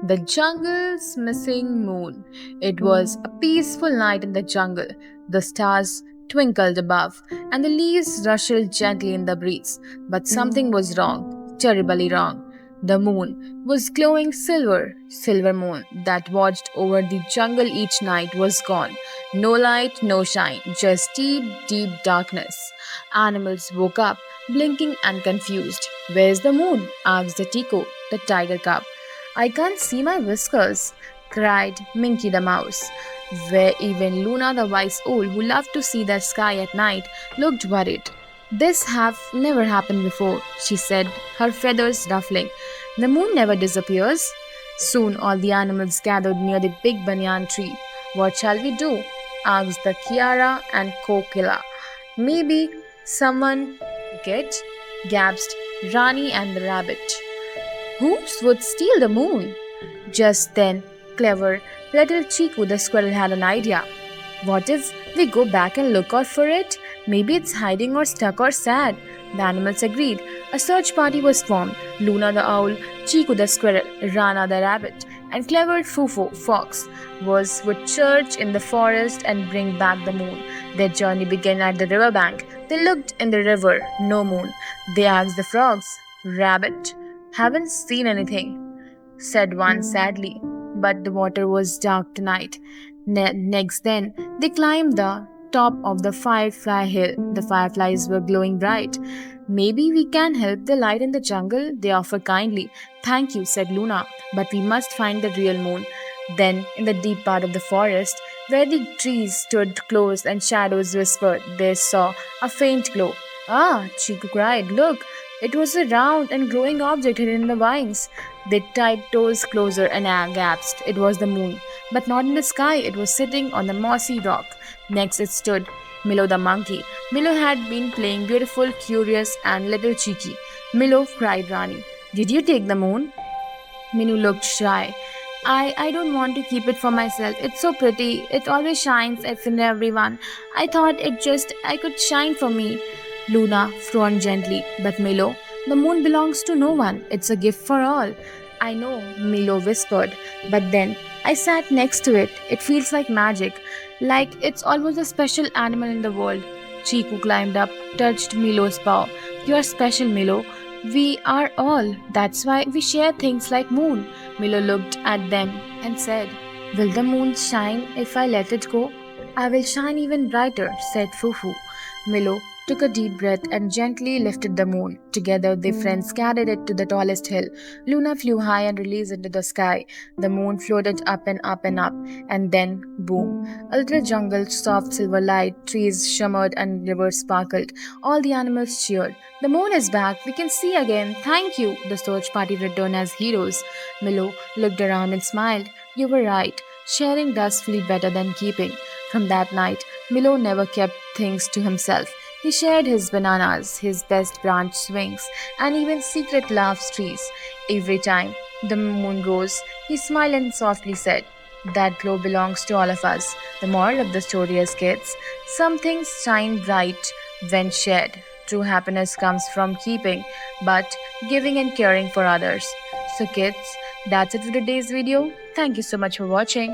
The Jungle's Missing Moon. It was a peaceful night in the jungle. The stars twinkled above, and the leaves rustled gently in the breeze. But something was wrong, terribly wrong. The moon was glowing silver. Silver moon that watched over the jungle each night was gone. No light, no shine, just deep, deep darkness. Animals woke up, blinking and confused. Where's the moon? Asked the Tico, the tiger cub. I can't see my whiskers, cried Minky the mouse. Where even Luna the wise owl, who loved to see the sky at night, looked worried. This have never happened before, she said, her feathers ruffling. The moon never disappears. Soon all the animals gathered near the big banyan tree. What shall we do? Asked the Kiara and Kokila. Maybe someone get gasped Rani and the rabbit. Who would steal the moon? Just then, clever little Chiku the squirrel had an idea. What if we go back and look out for it? Maybe it's hiding or stuck or sad. The animals agreed. A search party was formed. Luna the owl, Chiku the squirrel, Rana the rabbit, and clever Fufo fox would search in the forest and bring back the moon. Their journey began at the riverbank. They looked in the river, no moon. They asked the frogs, Rabbit, haven't seen anything, said one sadly. But the water was dark tonight. Next, then, they climbed the top of the Firefly Hill. The fireflies were glowing bright. Maybe we can help the light in the jungle, they offered kindly. Thank you, said Luna, but we must find the real moon. Then, in the deep part of the forest, where the trees stood close and shadows whispered, they saw a faint glow. Ah, Chiku cried, look! It was a round and glowing object hidden in the vines. They tied toes closer and gasped. It was the moon. But not in the sky, it was sitting on the mossy rock. Next it stood Milo the monkey. Milo had been playing beautiful, curious, and little cheeky. Milo, cried Rani, did you take the moon? Minu looked shy. I don't want to keep it for myself. It's so pretty. It always shines. It's in everyone. I thought I could shine for me. Luna frowned gently. But Milo, the moon belongs to no one. It's a gift for all. I know, Milo whispered. But then I sat next to it. It feels like magic. Like it's almost a special animal in the world. Chiku climbed up, touched Milo's paw. You are special, Milo. We are all. That's why we share things like moon. Milo looked at them and said, will the moon shine if I let it go? I will shine even brighter, said Fufu. Milo took a deep breath and gently lifted the moon. Together, their friends carried it to the tallest hill. Luna flew high and released into the sky. The moon floated up and up and up, and then, boom! A little jungle, soft silver light, trees shimmered and rivers sparkled. All the animals cheered. The moon is back. We can see again. Thank you. The search party returned as heroes. Milo looked around and smiled. You were right. Sharing does feel better than keeping. From that night, Milo never kept things to himself. He shared his bananas, his best branch swings, and even secret love trees. Every time the moon rose, he smiled and softly said, that glow belongs to all of us. The moral of the story is, kids, some things shine bright when shared. True happiness comes from keeping, but giving and caring for others. So kids, that's it for today's video. Thank you so much for watching.